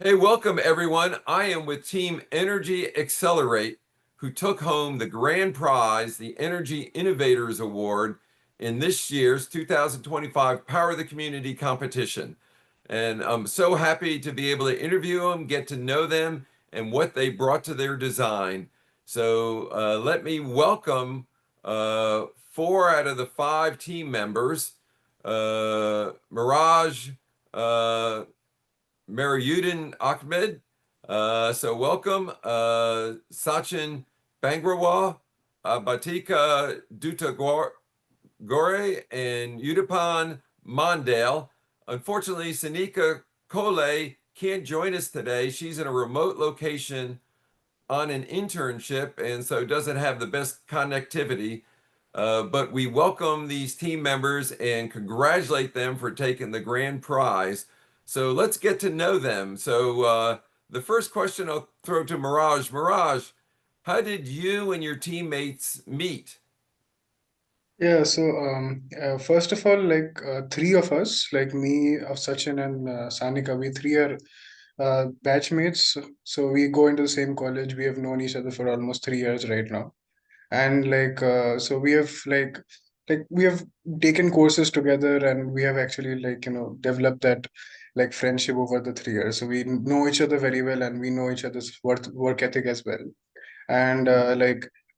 Hey, welcome everyone. I am with Team Energy Accelerate, who took home the grand prize, the Energy Innovators Award, in this year's 2025 Power the Community competition. And I'm so happy to be able to interview them, get to know them, and what they brought to their design. So let me welcome four out of the five team members. Mirage, uh, Mariyuddin Ahmed. So welcome, Sachin Bangrawal, Batika Dutagore, and Udapan Mondale. Unfortunately, Sanika Kole can't join us today. She's in a remote location on an internship and so doesn't have the best connectivity. But we welcome these team members and congratulate them for taking the grand prize. So let's get to know them. So the first question I'll throw to Mirage. Mirage, how did you and your teammates meet? First of all, three of us, like me, Sachin, and Sanika, we three are batchmates. So we go into the same college. We have known each other for almost 3 years right now, and so we have taken courses together, and we have actually developed that friendship over the 3 years. So we know each other very well, and we know each other's work ethic as well. And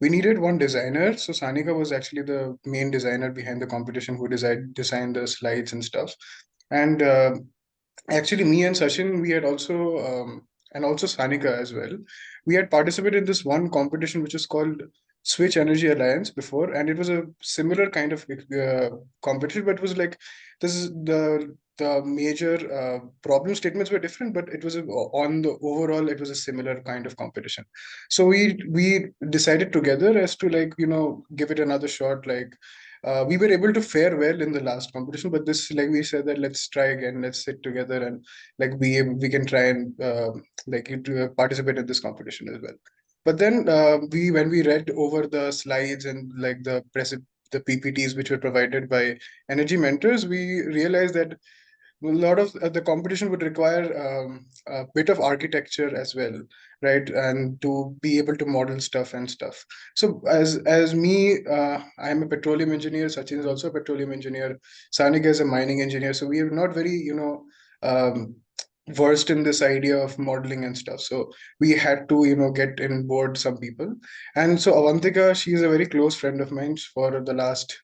we needed one designer, so Sanika was actually the main designer behind the competition who designed the slides and stuff. And actually, me and Sachin, we had also and also Sanika as well, we had participated in this one competition which is called Switch Energy Alliance before, and it was a similar kind of competition, but it was like this is the major problem statements were different, but it was on the overall it was a similar kind of competition. So we decided together as to give it another shot. We were able to fare well in the last competition, but this, like, we said that let's try again, let's sit together, and we can try and participate in this competition as well. But then we when we read over the slides and the PPTs which were provided by energy mentors, we realized that a lot of the competition would require a bit of architecture as well, right? And to be able to model stuff and stuff. So as me, I am a petroleum engineer. Sachin is also a petroleum engineer. Sanik is a mining engineer. So we are not very versed in this idea of modeling and stuff. So we had to get in board some people. And so Avantika, she is a very close friend of mine for the last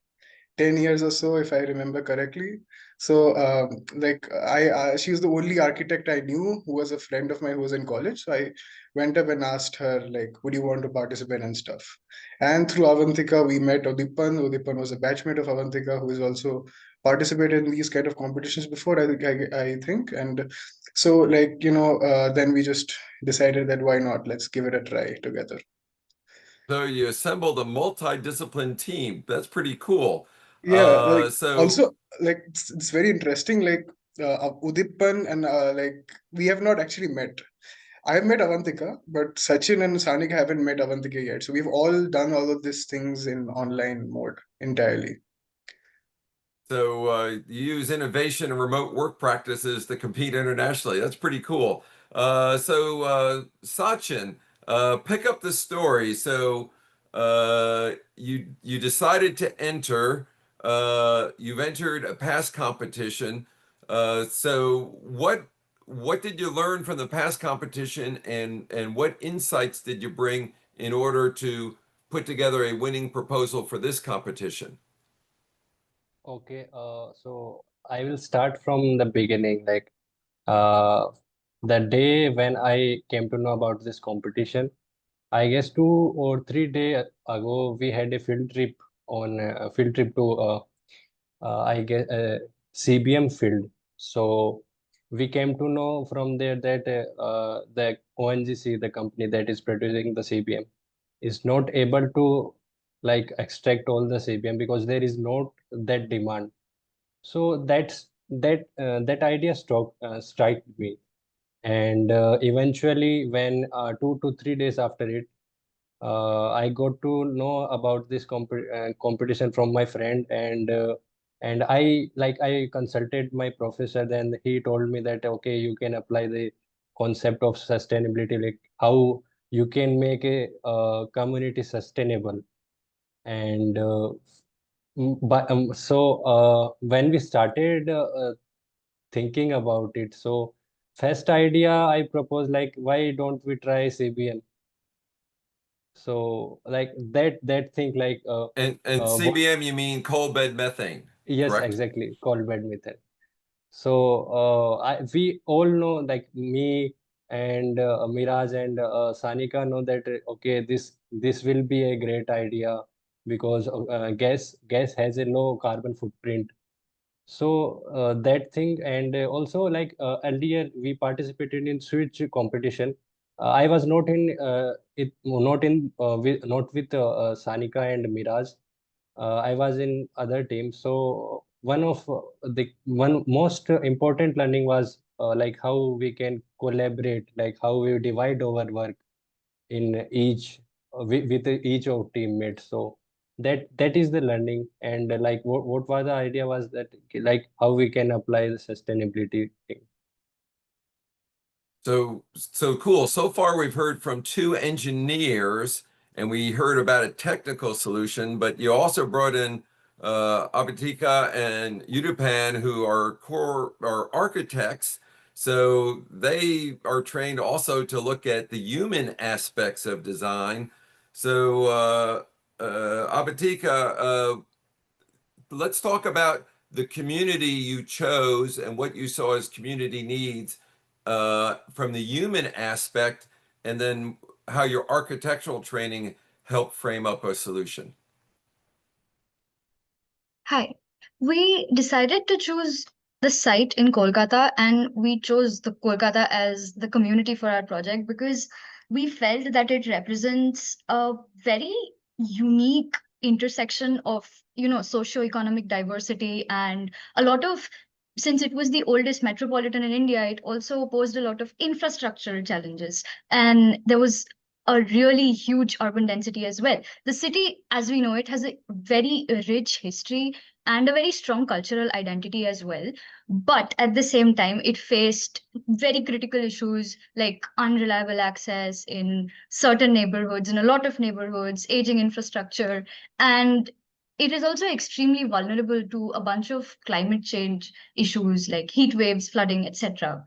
10 years or so, if I remember correctly. So, she was the only architect I knew who was a friend of mine who was in college. So I went up and asked her, like, would you want to participate and stuff? And through Avantika, we met Udipan. Udipan was a batchmate of Avantika who has also participated in these kind of competitions before, I think. And so, then we just decided that why not? Let's give it a try together. So you assembled a multidiscipline team. That's pretty cool. Yeah, So also, it's very interesting. Udippan and we have not actually met. I've met Avantika, but Sachin and Sanik haven't met Avantika yet. So we've all done all of these things in online mode entirely. You use innovation and remote work practices to compete internationally. That's pretty cool. Sachin, pick up the story. You decided to enter. You've entered a past competition. What did you learn from the past competition, and what insights did you bring in order to put together a winning proposal for this competition? Okay, so I will start from the beginning. Uh, the day when I came to know about this competition, I guess 2 or 3 days ago, we had a field trip to I guess CBM field. So we came to know from there that the ONGC, the company that is producing the CBM, is not able to extract all the CBM because there is not that demand. So that idea struck me, and eventually, when 2 to 3 days after it, I got to know about this competition from my friend, and I consulted my professor. Then he told me that okay, you can apply concept of sustainability, like how you can make a community sustainable. And but when we started thinking about it, so first idea I proposed, like, why don't we try CBM? So like that thing, like And CBM, you mean coal bed methane, yes, correct? exactly, coal bed method. So we all know, like me and Miraj and Sanika know that okay, this will be a great idea because gas has a low carbon footprint. So that thing, and also like earlier we participated in switch competition. I was not in not with Sanika and Miraj. I was in other teams. So one of the one most important learning was like how we can collaborate, like how we divide our work in each with each of teammates. So that is the learning. And like what was the idea was that, like how we can apply the sustainability thing. So cool. So far, we've heard from two engineers, and we heard about a technical solution, but you also brought in Abatika and Udupan, who are core or architects. So they are trained also to look at the human aspects of design. So Abatika, let's talk about the community you chose and what you saw as community needs from the human aspect, and then how your architectural training helped frame up a solution. Hi. We decided to choose the site in Kolkata, and we chose the Kolkata as the community for our project because we felt that it represents a very unique intersection of, socioeconomic diversity and a lot of, since it was the oldest metropolitan in India, it also posed a lot of infrastructural challenges. And there was a really huge urban density as well. The city, as we know it, has a very rich history and a very strong cultural identity as well. But at the same time, it faced very critical issues like unreliable access in certain neighborhoods, in a lot of neighborhoods, aging infrastructure, and it is also extremely vulnerable to a bunch of climate change issues like heat waves, flooding, etc.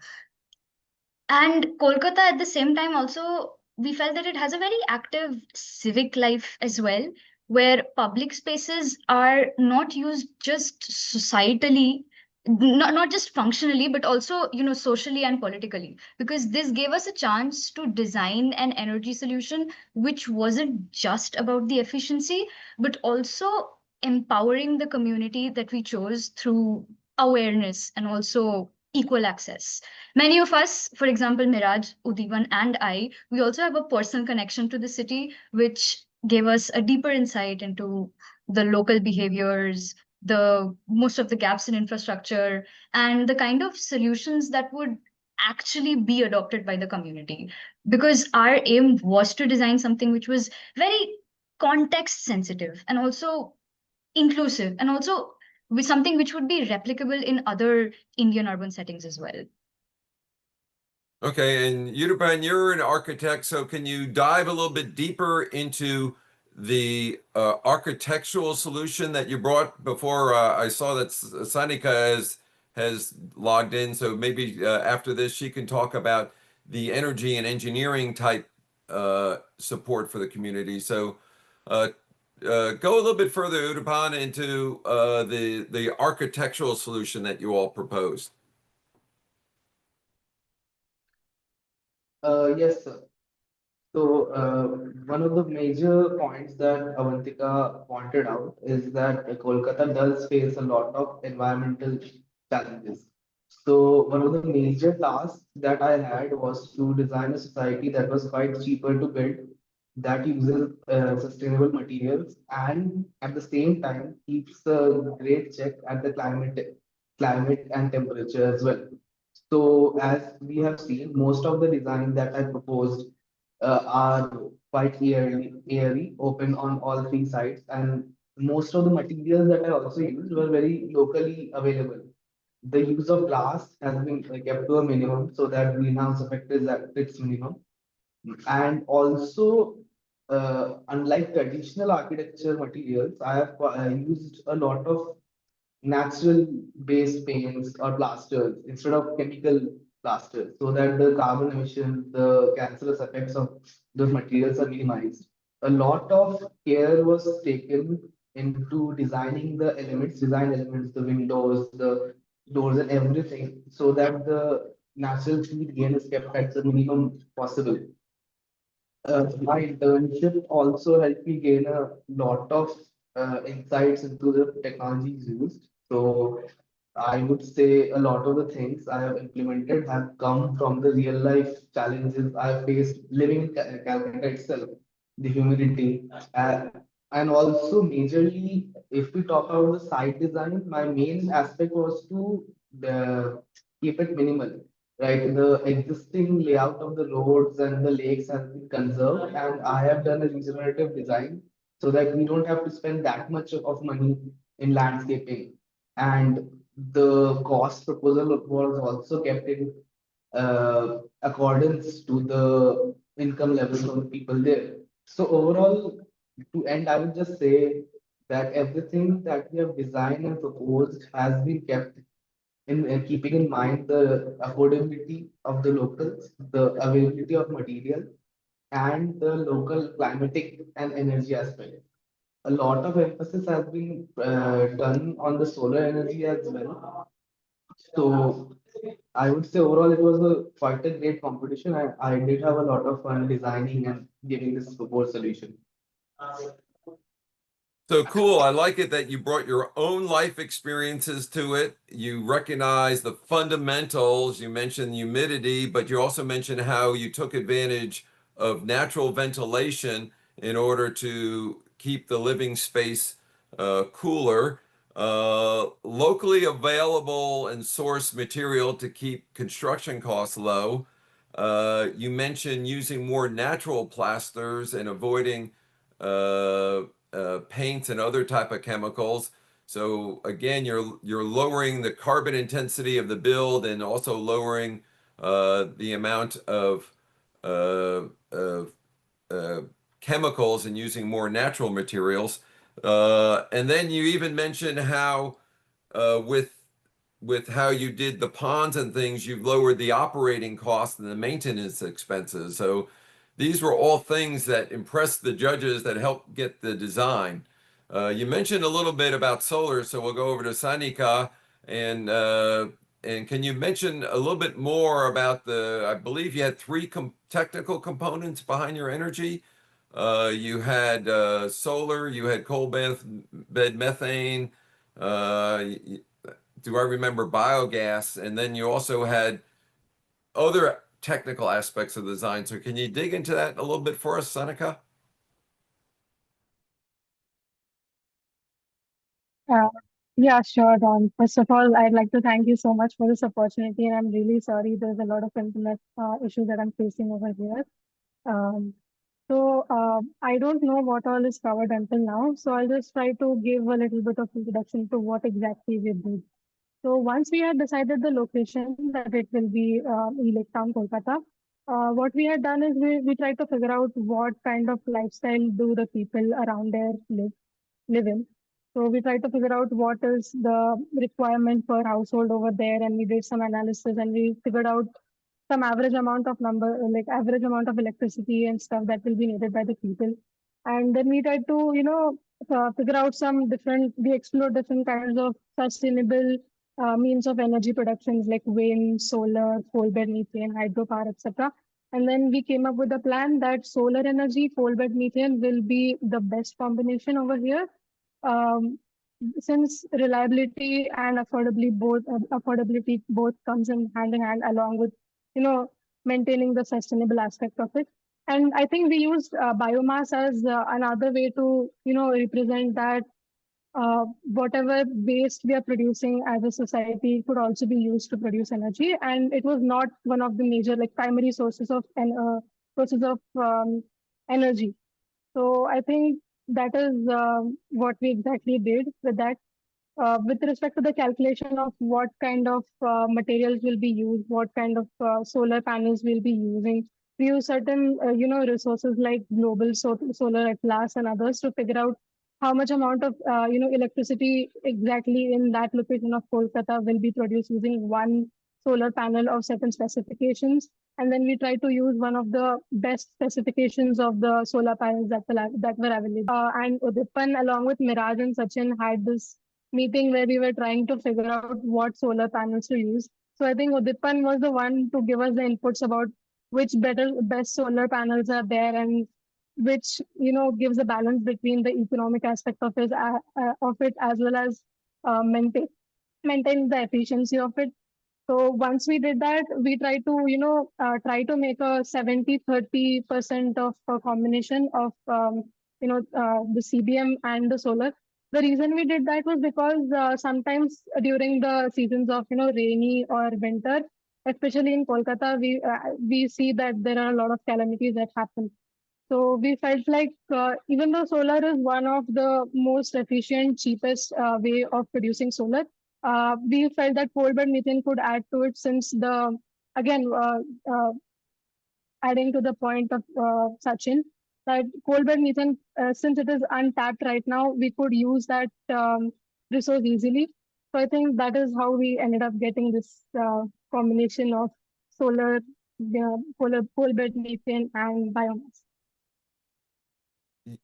And Kolkata, at the same time, also, we felt that it has a very active civic life as well, where public spaces are not used just societally, not just functionally, but also, socially and politically. Because this gave us a chance to design an energy solution which wasn't just about the efficiency, but also empowering the community that we chose through awareness and also equal access. Many of us, for example, Miraj, Udivan, and I, we also have a personal connection to the city, which gave us a deeper insight into the local behaviors, the most of the gaps in infrastructure, and the kind of solutions that would actually be adopted by the community. Because our aim was to design something which was very context sensitive and also inclusive, and also with something which would be replicable in other Indian urban settings as well. Okay, and Udupan, you're an architect, so can you dive a little bit deeper into the architectural solution that you brought before? I saw that Sanika has logged in, so maybe after this she can talk about the energy and engineering type support for the community. So uh, go a little bit further, Udupan, into the architectural solution that you all proposed. Yes, sir. So, one of the major points that Avantika pointed out is that Kolkata does face a lot of environmental challenges. So, one of the major tasks that I had was to design a society that was quite cheaper to build, that uses sustainable materials, and at the same time keeps a great check at the climate and temperature as well. So, as we have seen, most of the design that I proposed are quite airy, open on all three sides, and most of the materials that I also used were very locally available. the use of glass has been kept to a minimum so that greenhouse effect is at its minimum. And also, unlike traditional architecture materials, I have used a lot of natural based paints or plasters instead of chemical plasters so that the carbon emissions, the cancerous effects of those materials are minimized. A lot of care was taken into designing the elements, design elements, the windows, the doors, and everything, so that the natural heat gain is kept at the minimum possible. My internship also helped me gain a lot of insights into the technologies used. So I would say a lot of the things I have implemented have come from the real life challenges I have faced living in Calcutta itself, the humidity, and also majorly, if we talk about the site design, my main aspect was to keep it minimal, right? The existing layout of the roads and the lakes has been conserved, and I have done a regenerative design so that we don't have to spend that much of money in landscaping. And the cost proposal was also kept in accordance to the income levels of the people there. So overall, to end, I would just say that everything that we have designed and proposed has been kept in keeping in mind the affordability of the locals, the availability of material, and the local climatic and energy aspect. A lot of emphasis has been done on the solar energy as well. So I would say overall it was a quite a great competition. I did have a lot of fun designing and giving this proposed solution. So cool. I like it that you brought your own life experiences to it. You recognize the fundamentals. You mentioned humidity, but you also mentioned how you took advantage of natural ventilation in order to keep the living space cooler. Locally available and sourced material to keep construction costs low. You mentioned using more natural plasters and avoiding uh, paints and other type of chemicals. So again, you're lowering the carbon intensity of the build and also lowering the amount uh, of uh, chemicals and using more natural materials. And then you even mentioned how with how you did the ponds and things, you've lowered the operating costs and the maintenance expenses. So these were all things that impressed the judges that helped get the design. You mentioned a little bit about solar, so we'll go over to Sanika and can you mention a little bit more about I believe you had three technical components behind your energy. You had solar, you had bed methane, uh, do I remember biogas? And then you also had other technical aspects of the design. So can you dig into that a little bit for us, Seneca? Uh, yeah, sure, Don. First of all, I'd like to thank you so much for this opportunity, and I'm really sorry there's a lot of internet issues that I'm facing over here. Um, I don't know what all is covered until now, so I'll just try to give a little bit of introduction to what exactly we did. So once we had decided the location that it will be in Lake Town, Kolkata, what we had done is we tried to figure out what kind of lifestyle do the people around there live in. So we tried to figure out what is the requirement per household over there, and we did some analysis and we figured out some average amount of like average amount of electricity and stuff that will be needed by the people. And then we tried to, figure out we explored different kinds of sustainable means of energy productions like wind, solar, coal bed methane, hydropower, etc. And then we came up with a plan that solar energy, coal bed methane will be the best combination over here. Um, since reliability and affordability both comes in hand along with maintaining the sustainable aspect of it. And I think we used biomass as another way to represent that whatever waste we are producing as a society could also be used to produce energy, and it was not one of the major like primary sources of energy. So I think that is what we exactly did with that. with respect to the calculation of what kind of materials will be used, what kind of solar panels we'll be using, we use certain resources like Global Solar Atlas and others to figure out how much amount of electricity exactly in that location of Kolkata will be produced using one solar panel of certain specifications. And then we try to use one of the best specifications of the solar panels that were available. And Udippan, along with Miraj and Sachin, had this meeting where we were trying to figure out what solar panels to use. So I think Udippan was the one to give us the inputs about which best solar panels are there, and which gives a balance between the economic aspect of it, as well as maintain the efficiency of it. So once we did that, we try to, make a 70-30% of a combination of, the CBM and the solar. The reason we did that was because sometimes during the seasons of, rainy or winter, especially in Kolkata, we see that there are a lot of calamities that happen. So we felt like even though solar is one of the most efficient, cheapest way of producing solar, we felt that coal bed methane could add to it, since again, adding to the point of Sachin, that coal bed methane, since it is untapped right now, we could use that resource easily. So I think that is how we ended up getting this combination of solar, coal bed methane, and biomass.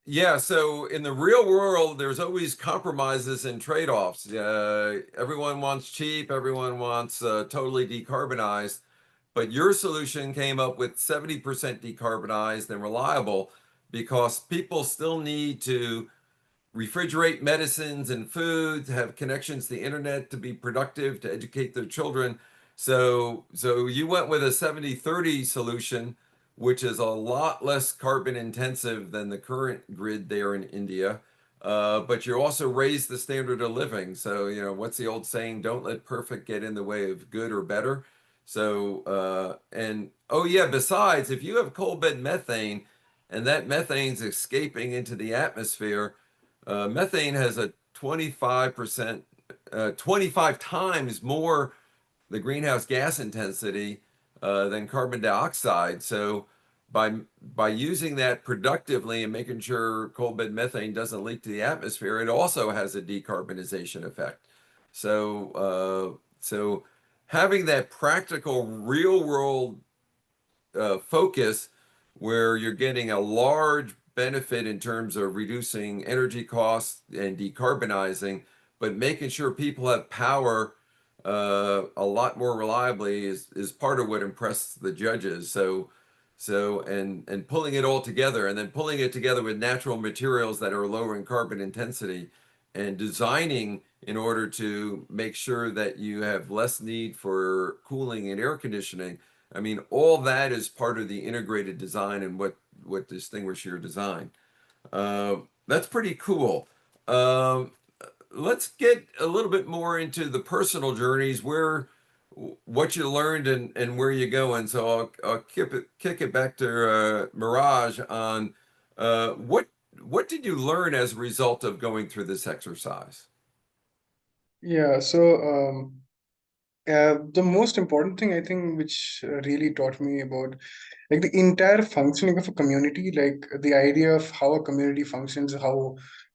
Yeah, so in the real world, there's always compromises and trade-offs. Everyone wants cheap, everyone wants totally decarbonized, but your solution came up with 70% decarbonized and reliable because people still need to refrigerate medicines and food, to have connections to the internet, to be productive, to educate their children. So you went with a 70-30 solution, which is a lot less carbon intensive than the current grid there in India. But you also raised the standard of living. So, what's the old saying? Don't let perfect get in the way of good or better. So, and oh yeah, besides, if you have coal bed methane and that methane's escaping into the atmosphere, methane has a 25%, 25 times more the greenhouse gas intensity than carbon dioxide. So by using that productively and making sure coal bed methane doesn't leak to the atmosphere, it also has a decarbonization effect. So having that practical, real world focus where you're getting a large benefit in terms of reducing energy costs and decarbonizing, but making sure people have power a lot more reliably is part of what impressed the judges. And pulling it all together, and then pulling it together with natural materials that are lower in carbon intensity, and designing in order to make sure that you have less need for cooling and air conditioning. I mean, all that is part of the integrated design and what distinguishes your design. That's pretty cool. Let's get a little bit more into the personal journeys, what you learned and where you going. So I'll kick it back to Miraj on what did you learn as a result of going through this exercise? Yeah, so the most important thing I think, which really taught me about like the entire functioning of a community, like the idea of how a community functions,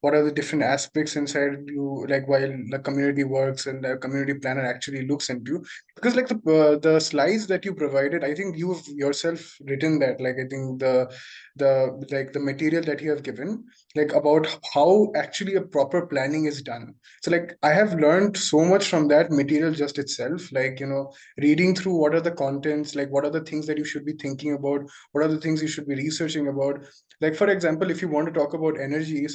what are the different aspects inside you, like while the community works and the community planner actually looks into. Because like the slides that you provided, I think you've yourself written that. Like I think the material that you have given, like about how actually a proper planning is done. So like I have learned so much from that material just itself, like reading through what are the contents, like what are the things that you should be thinking about, what are the things you should be researching about. Like for example, if you want to talk about energy,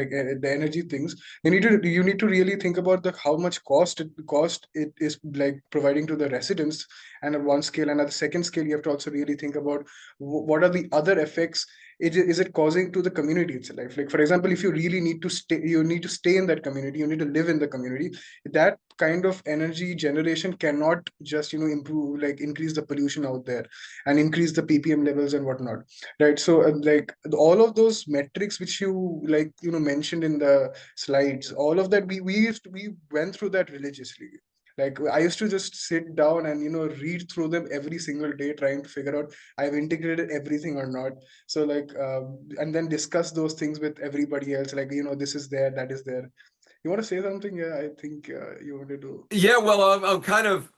the energy things, you need to really think about the how much cost it is like providing to the residents, and at one scale, and at the second scale you have to also really think about what are the other effects is it causing to the community itself. Like for example, if you really need to stay, you need to stay in that community, you need to live in the community. That kind of energy generation cannot just improve, like increase the pollution out there and increase the ppm levels and whatnot, right? So like all of those metrics which you like mentioned in the slides, all of that we went through that religiously. Like I used to just sit down and read through them every single day, trying to figure out I've integrated everything or not. So like and then discuss those things with everybody else, like this is there, that is there. You want to say something? Yeah, I think you wanted to. Yeah, well, I'm kind of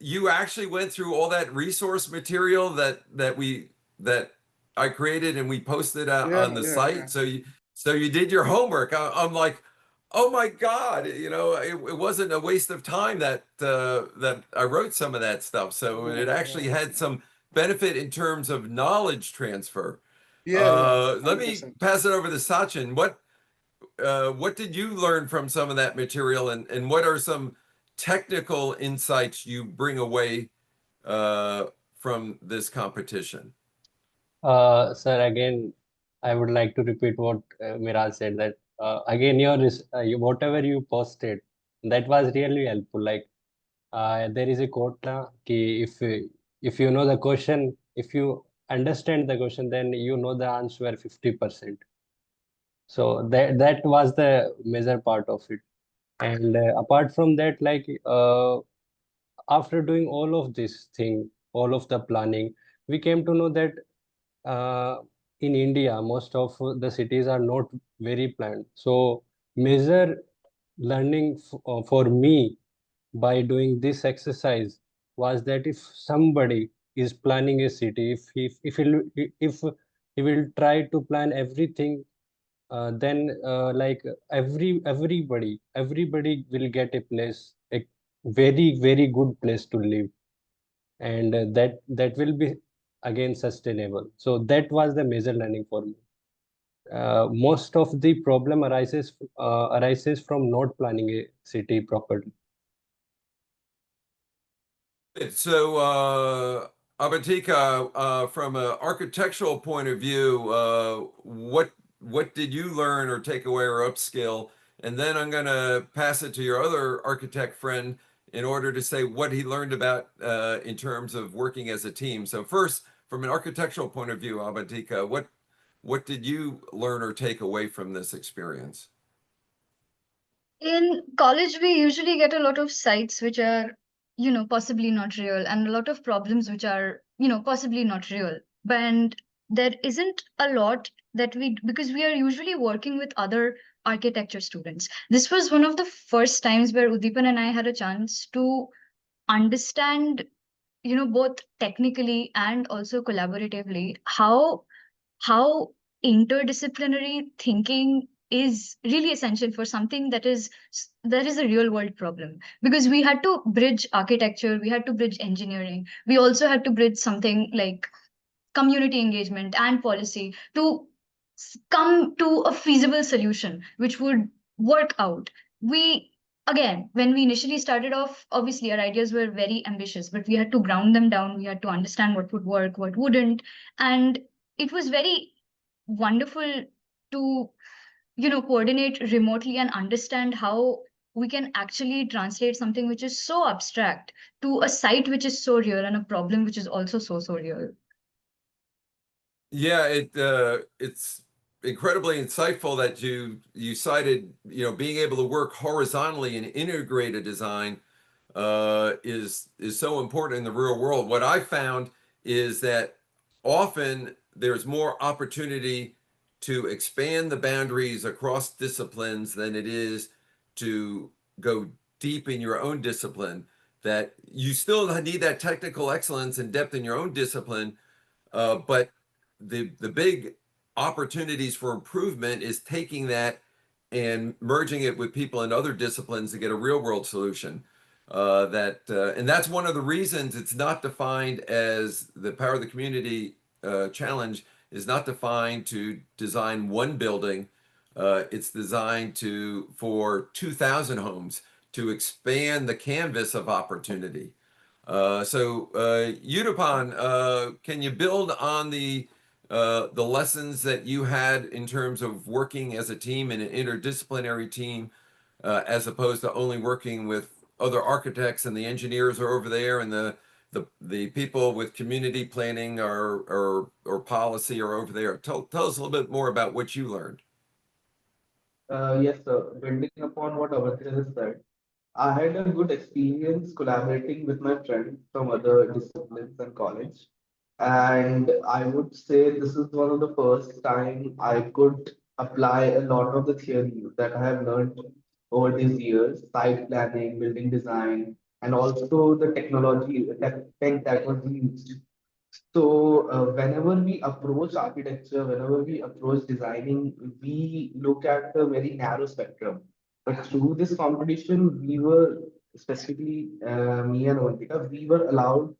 you actually went through all that resource material that I created and we posted out Yeah, on the yeah, yeah. site. So you did your homework. I'm like, oh my God, it wasn't a waste of time that I wrote some of that stuff. So it actually had some benefit in terms of knowledge transfer. Yeah, yeah, Let me 100%. pass it over to Sachin. What did you learn from some of that material, and what are some technical insights you bring away from this competition? Sir, again, I would like to repeat what Miral said, that again, whatever you posted, that was really helpful. Like there is a quote na, ki if you know the question, if you understand the question, then you know the answer 50%. So that was the major part of it. And apart from that, like after doing all of this thing, all of the planning, we came to know that uh, in India, most of the cities are not very planned. So major learning for me by doing this exercise was that if somebody is planning a city, if he will try to plan everything, then like everybody will get a place, a very good place to live, and that will be again sustainable. So that was the major learning for me. Most of the problem arises from not planning a city properly. So, Abatika, from an architectural point of view, what did you learn or take away or upskill? And then I'm going to pass it to your other architect friend in order to say what he learned about in terms of working as a team. So first, from an architectural point of view, Abatika, what did you learn or take away from this experience? In college, we usually get a lot of sites which are, possibly not real, and a lot of problems which are, possibly not real. And there isn't a lot that because we are usually working with other architecture students. This was one of the first times where Udipan and I had a chance to understand, both technically and also collaboratively, how interdisciplinary thinking is really essential for something that is a real world problem, because we had to bridge architecture, we had to bridge engineering, we also had to bridge something like community engagement and policy to come to a feasible solution which would work out. We Again, when we initially started off, obviously our ideas were very ambitious, but we had to ground them down, we had to understand what would work, what wouldn't. And it was very wonderful to coordinate remotely and understand how we can actually translate something which is so abstract to a site which is so real and a problem which is also so real. Yeah, it's incredibly insightful that you cited, being able to work horizontally and integrate a design is so important in the real world. What I found is that often there's more opportunity to expand the boundaries across disciplines than it is to go deep in your own discipline. That you still need that technical excellence and depth in your own discipline, but the big opportunities for improvement is taking that and merging it with people in other disciplines to get a real world solution. And that's one of the reasons it's not defined as the Power of the Community challenge is not defined to design one building. It's designed for 2,000 homes to expand the canvas of opportunity. Udapan, can you build on the lessons that you had in terms of working as a team in an interdisciplinary team, as opposed to only working with other architects and the engineers are over there and the people with community planning or policy are over there? Tell us a little bit more about what you learned. Yes, sir. Building upon what Avantika has said, I had a good experience collaborating with my friends from other disciplines and college. And I would say this is one of the first time I could apply a lot of the theory that I have learned over these years, site planning, building design, and also the technology, tech that was used. So, whenever we approach architecture, whenever we approach designing, we look at a very narrow spectrum. But through this competition, we were specifically me and Avantika, we were allowed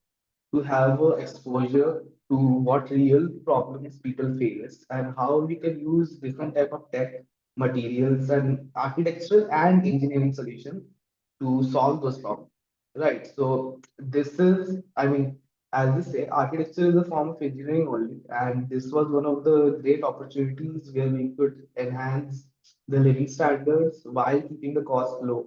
to have a exposure to what real problems people face and how we can use different type of tech materials and architectural and engineering solutions to solve those problems. Right. So this is, I mean, as they say, architecture is a form of engineering only, and this was one of the great opportunities where we could enhance the living standards while keeping the cost low.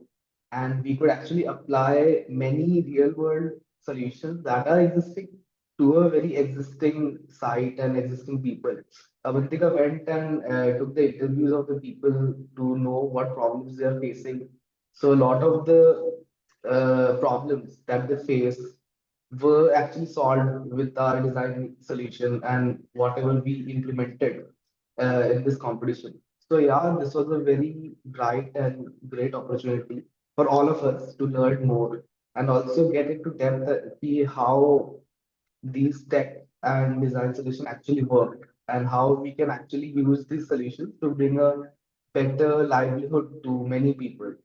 And we could actually apply many real world solutions that are existing to a very existing site and existing people. Avantika went and took the interviews of the people to know what problems they are facing. So a lot of the problems that they face were actually solved with our design solution and whatever we implemented in this competition. So yeah, this was a very bright and great opportunity for all of us to learn more and also get into depth and see how these tech and design solutions actually work and how we can actually use these solutions to bring a better livelihood to many people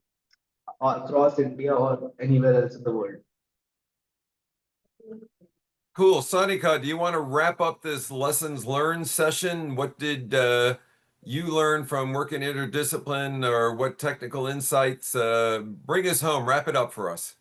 across India or anywhere else in the world. Cool. Sonika, do you want to wrap up this lessons learned session? What did you learn from working interdiscipline or what technical insights? Bring us home. Wrap it up for us.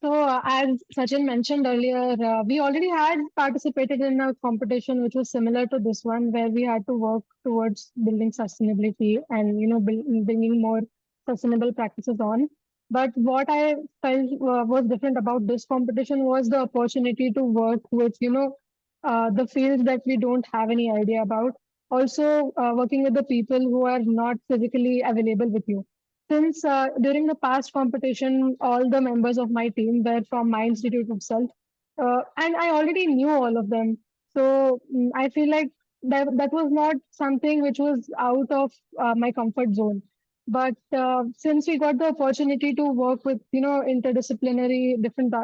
So, as Sachin mentioned earlier, we already had participated in a competition which was similar to this one, where we had to work towards building sustainability and bringing more sustainable practices on. But what I felt was different about this competition was the opportunity to work with the fields that we don't have any idea about. Also, working with the people who are not physically available with you, since during the past competition, all the members of my team were from my institute itself, and I already knew all of them. So I feel like that was not something which was out of my comfort zone. But since we got the opportunity to work with interdisciplinary different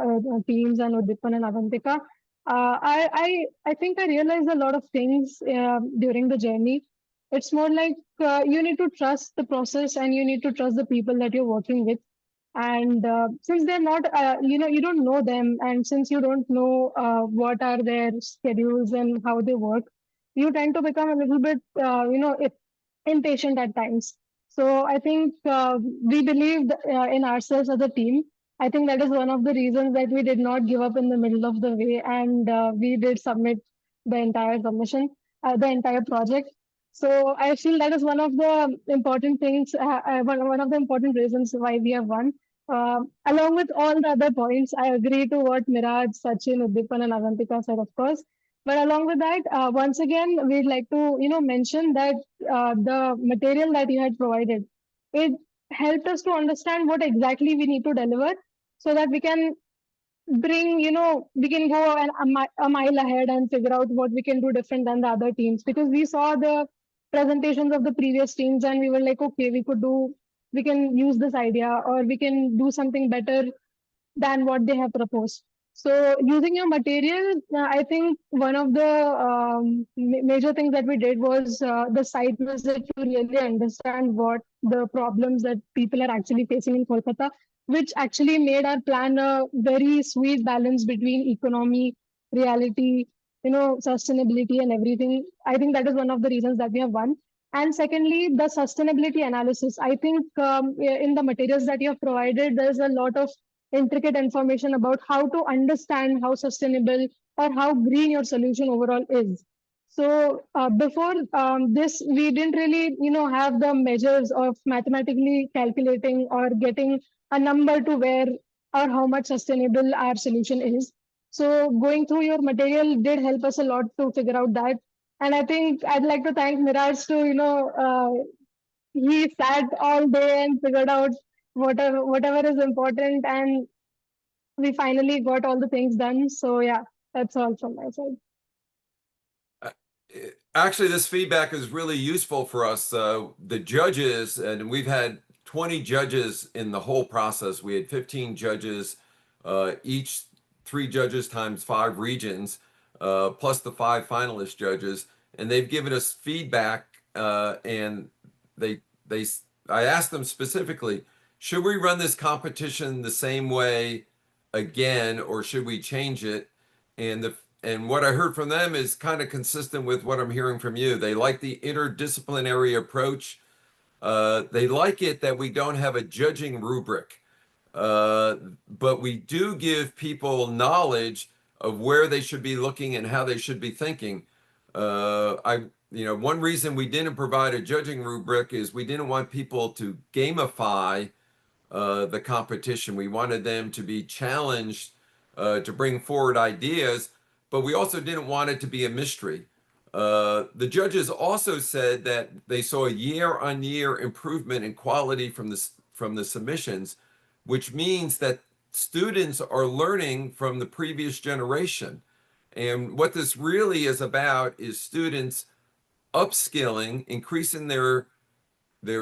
teams and Udipan and Avantika, I think I realized a lot of things during the journey. It's more like you need to trust the process and you need to trust the people that you're working with. And since they're not, you don't know them, and since you don't know what are their schedules and how they work, you tend to become a little bit, impatient at times. So I think we believed in ourselves as a team. I think that is one of the reasons that we did not give up in the middle of the way, and we did submit the entire submission, the entire project. So I feel that is one of the important things, one of the important reasons why we have won. Along with all the other points, I agree to what Miraj, Sachin, Udipan, and Avantika said, of course. But along with that, once again, we'd like to, mention that the material that you had provided, it helped us to understand what exactly we need to deliver, so that we can we can go a mile ahead and figure out what we can do different than the other teams, because we saw the presentations of the previous teams and we were like, okay, we can use this idea or we can do something better than what they have proposed. So using your material, I think one of the major things that we did was the site visit to really understand what the problems that people are actually facing in Kolkata, which actually made our plan a very sweet balance between economy, reality, sustainability and everything. I think that is one of the reasons that we have won. And secondly, the sustainability analysis. I think in the materials that you have provided, there's a lot of intricate information about how to understand how sustainable or how green your solution overall is. So before this, we didn't really, have the measures of mathematically calculating or getting a number to where or how much sustainable our solution is. So going through your material did help us a lot to figure out that. And I think I'd like to thank Miraj to, he sat all day and figured out whatever is important, and we finally got all the things done. So yeah, that's all from my side. Uh, Actually, this feedback is really useful for us. The judges, and we've had 20 judges in the whole process. We had 15 judges, each 3 judges times 5 regions, plus the 5 finalist judges, and they've given us feedback. And they they I asked them specifically, should we run this competition the same way again, or should we change it? And what I heard from them is kind of consistent with what I'm hearing from you. They like the interdisciplinary approach. They like it that we don't have a judging rubric, but we do give people knowledge of where they should be looking and how they should be thinking. One reason we didn't provide a judging rubric is we didn't want people to gamify the competition. We wanted them to be challenged to bring forward ideas, but we also didn't want it to be a mystery. The judges also said that they saw a year-on-year improvement in quality from the submissions, which means that students are learning from the previous generation. And what this really is about is students upskilling, increasing their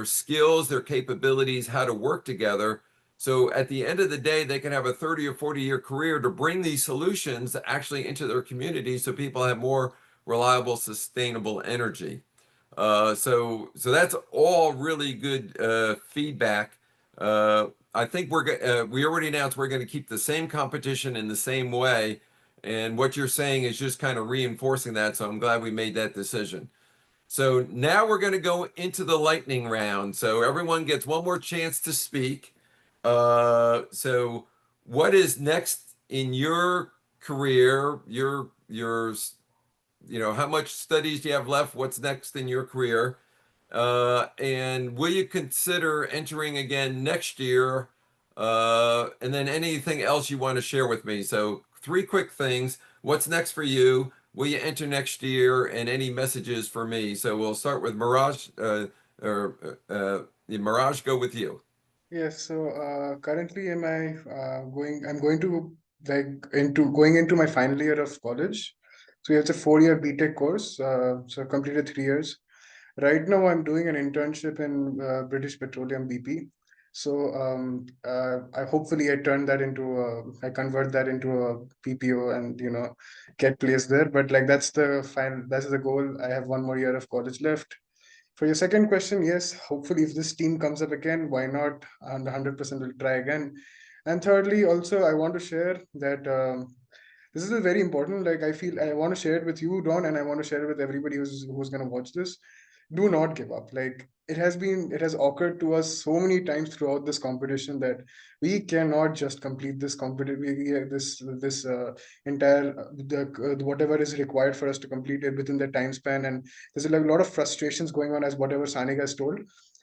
skills, their capabilities, how to work together. So at the end of the day, they can have a 30 or 40-year career to bring these solutions actually into their community so people have more reliable, sustainable energy. So that's all really good feedback. I think we already announced we're going to keep the same competition in the same way. And what you're saying is just kind of reinforcing that. So I'm glad we made that decision. So now we're going to go into the lightning round. So everyone gets one more chance to speak. So what is next in your career? How much studies do you have left? What's next in your career? And will you consider entering again next year? And then anything else you want to share with me. So 3 quick things. What's next for you? Will you enter next year? And any messages for me? So we'll start with Miraj. Miraj, go with you. Yes, so currently am I I'm going to going into my final year of college. So it's a 4-year BTech course. So I completed 3 years. Right now, I'm doing an internship in British Petroleum BP. So I hopefully I convert that into a PPO and get placed there. But like that's the goal. I have 1 more year of college left. For your second question, yes, hopefully if this team comes up again, why not? And 100% will try again. And thirdly, also I want to share that this is a very important. Like I feel I want to share it with you, Don, and I want to share it with everybody who's going to watch this. Do not give up. Like it has occurred to us so many times throughout this competition that we cannot just complete this competition, this entire whatever is required for us to complete it within the time span. And there's like a lot of frustrations going on, as whatever Sanika has told.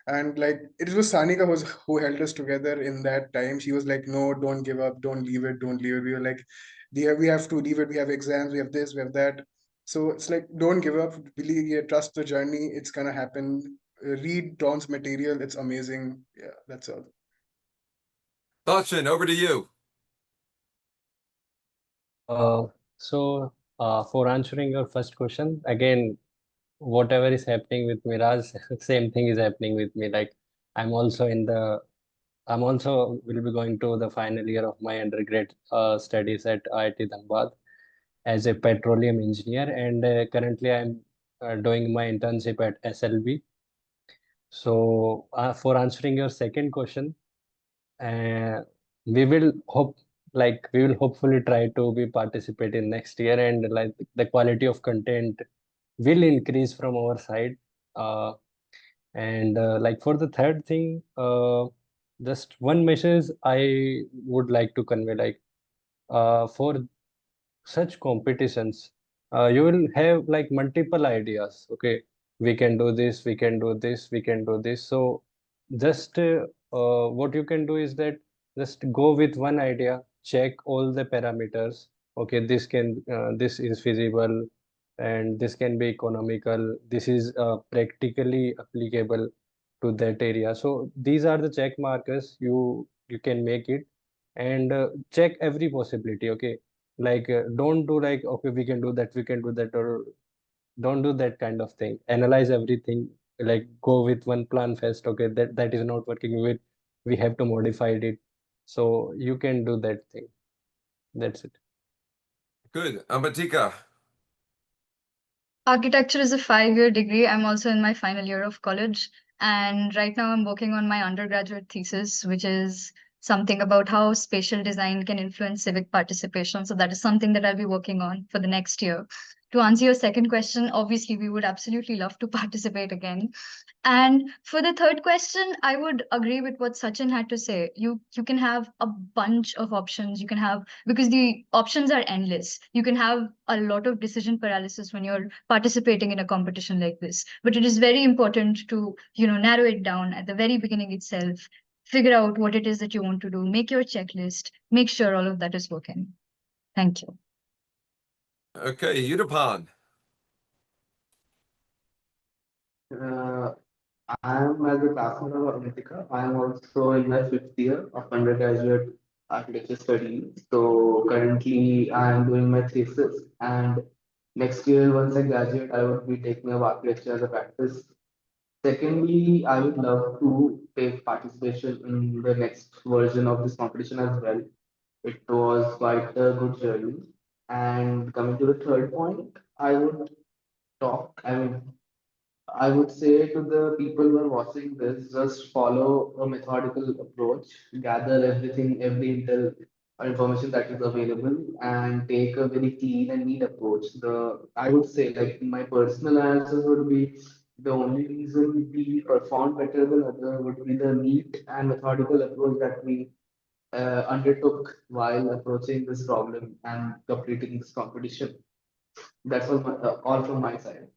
And like it was Sanika who held us together in that time. She was like, no, don't give up, don't leave it, don't leave it. We were like, we have to leave it. We have exams, we have this, we have that. So it's like, don't give up. Believe, yeah, trust the journey. It's gonna happen. Read Don's material. It's amazing. Yeah, that's all. Sachin, over to you. Uh, so, for answering your first question, again, whatever is happening with Miraj, same thing is happening with me. Like, I'm also in the, I'm also will be going to the final year of my undergrad studies at IIT Dhanbad as a petroleum engineer, and currently I'm doing my internship at SLB. So, for answering your second question, uh, we will hope we will hopefully try to be participate in next year, and like the quality of content will increase from our side. And like for the third thing, just one message I would like to convey, like for such competitions, you will have like multiple ideas. Okay, we can do this, we can do this, we can do this. So just what you can do is that just go with one idea, check all the parameters. Okay, this is feasible, and this can be economical. This is practically applicable to that area. So these are the check markers you can make it, and check every possibility. Okay, like don't do like, okay, we can do that, we can do that, or don't do that kind of thing. Analyze everything, like go with one plan first. Okay, that is not working with, we have to modify it. So you can do that thing. That's it. Good. Ambatika. Architecture is a 5-year degree. I'm also in my final year of college. And right now I'm working on my undergraduate thesis, which is something about how spatial design can influence civic participation. So that is something that I'll be working on for the next year. To answer your second question, obviously we would absolutely love to participate again. And for the third question, I would agree with what Sachin had to say. You can have a bunch of options. You can have, because the options are endless. You can have a lot of decision paralysis when you're participating in a competition like this. But it is very important to, narrow it down at the very beginning itself. Figure out what it is that you want to do. Make your checklist. Make sure all of that is working. Thank you. Okay, Udapan. Uh, I'm as a classmate of Avantika. I'm also in my fifth year of undergraduate architecture studies. So currently I'm doing my thesis, and next year once I graduate, I would be taking up architecture as a practice. Secondly, I would love to take participation in the next version of this competition as well. It was quite a good journey. And coming to the third point, I mean, I would say to the people who are watching this, just follow a methodical approach, gather everything, every intel or information that is available, and take a very clean and neat approach. I would say, like my personal answer would be the only reason we performed better than other would be the neat and methodical approach that we undertook while approaching this problem and completing this competition. That's all from my side.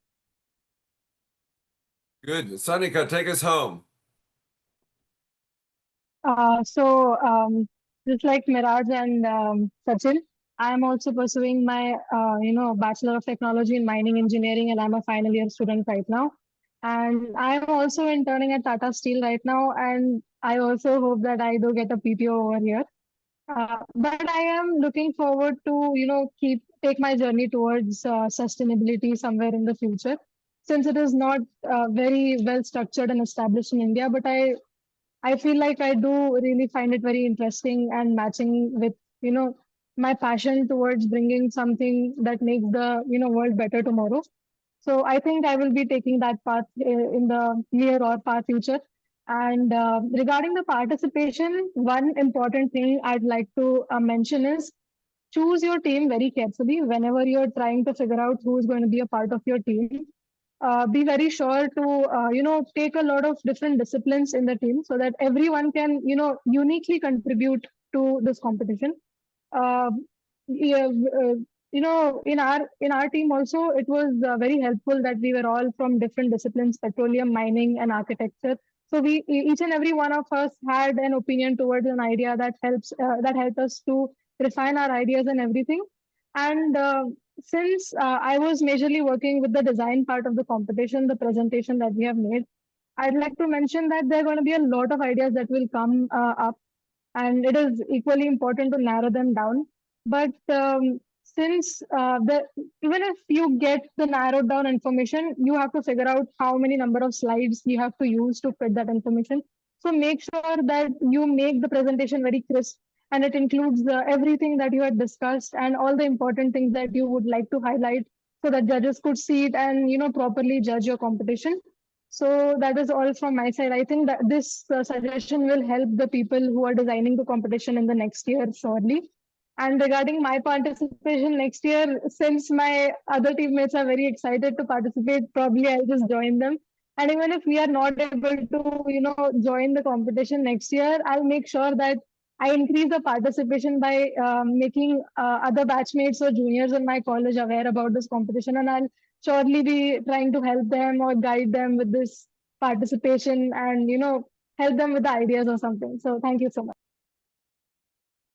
Good. Sanika, take us home. Just like Miraj and Sachin, I am also pursuing my, Bachelor of Technology in Mining Engineering, and I'm a final year student right now. And I'm also interning at Tata Steel right now, and I also hope that I do get a PTO over here. But I am looking forward to, take my journey towards sustainability somewhere in the future, since it is not very well structured and established in India. But I feel like I do really find it very interesting and matching with, my passion towards bringing something that makes the, world better tomorrow. So I think I will be taking that path in the near or far future. And regarding the participation, one important thing I'd like to mention is choose your team very carefully whenever you're trying to figure out who is going to be a part of your team. Be very sure to take a lot of different disciplines in the team so that everyone can uniquely contribute to this competition. uh, yeah, in our team also, it was very helpful that we were all from different disciplines: petroleum, mining, and architecture. So each and every one of us had an opinion towards an idea that helped us to refine our ideas and everything. And since I was majorly working with the design part of the competition, the presentation that we have made, I'd like to mention that there are going to be a lot of ideas that will come up, and it is equally important to narrow them down. But since even if you get the narrowed down information, you have to figure out how many number of slides you have to use to fit that information. So make sure that you make the presentation very crisp, and it includes everything that you had discussed and all the important things that you would like to highlight, so that judges could see it and properly judge your competition. So that is all from my side. I think that this suggestion will help the people who are designing the competition in the next year, surely. And regarding my participation next year, since my other teammates are very excited to participate, probably I'll just join them. And even if we are not able to, join the competition next year, I'll make sure that I increase the participation by making other batchmates or juniors in my college aware about this competition. And I'll surely be trying to help them or guide them with this participation and, help them with the ideas or something. So thank you so much.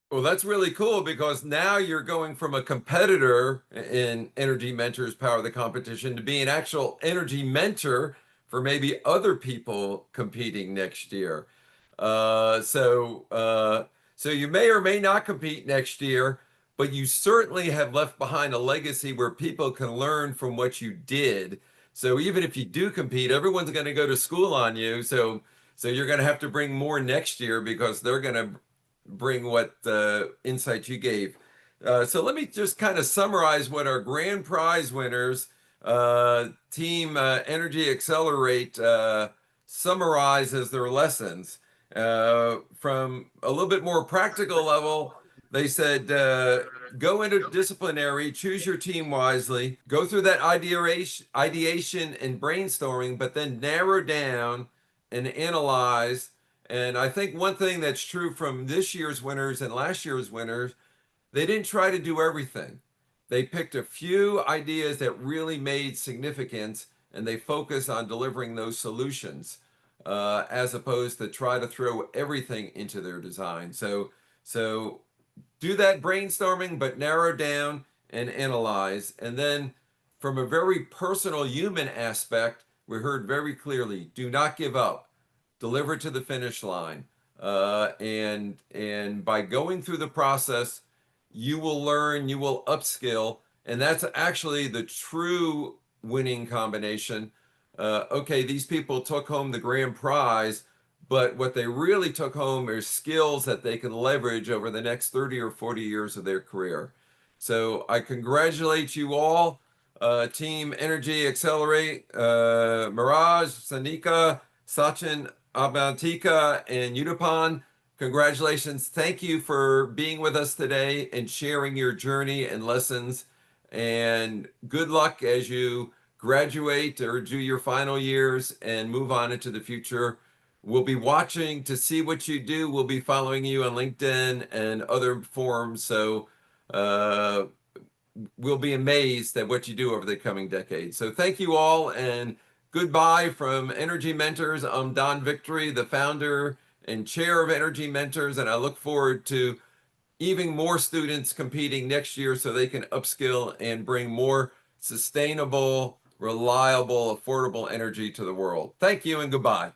Well, that's really cool because now you're going from a competitor in Energy Mentors Power the Competition to be an actual energy mentor for maybe other people competing next year. So you may or may not compete next year, but you certainly have left behind a legacy where people can learn from what you did. So even if you do compete, everyone's going to go to school on you. So you're going to have to bring more next year because they're going to bring what insight you gave. So let me just kind of summarize what our grand prize winners, Team Energy Accelerate, summarize as their lessons. From a little bit more practical level, they said, go interdisciplinary, choose your team wisely, go through that ideation and brainstorming, but then narrow down and analyze. And I think one thing that's true from this year's winners and last year's winners, they didn't try to do everything. They picked a few ideas that really made significance and they focus on delivering those solutions as opposed to try to throw everything into their design. So do that brainstorming, but narrow down and analyze. And then from a very personal human aspect, we heard very clearly, do not give up, deliver to the finish line. And by going through the process, you will learn, you will upskill, and that's actually the true winning combination. Okay, these people took home the grand prize, but what they really took home are skills that they can leverage over the next 30 or 40 years of their career. So I congratulate you all, Team Energy Accelerate, Mirage, Sanika, Sachin, Abantika, and Udapan. Congratulations. Thank you for being with us today and sharing your journey and lessons. And good luck as you graduate or do your final years and move on into the future. We'll be watching to see what you do. We'll be following you on LinkedIn and other forums. So we'll be amazed at what you do over the coming decades. So thank you all and goodbye from Energy Mentors. I'm Don Victory, the founder and chair of Energy Mentors, and I look forward to even more students competing next year so they can upskill and bring more sustainable, reliable, affordable energy to the world. Thank you and goodbye.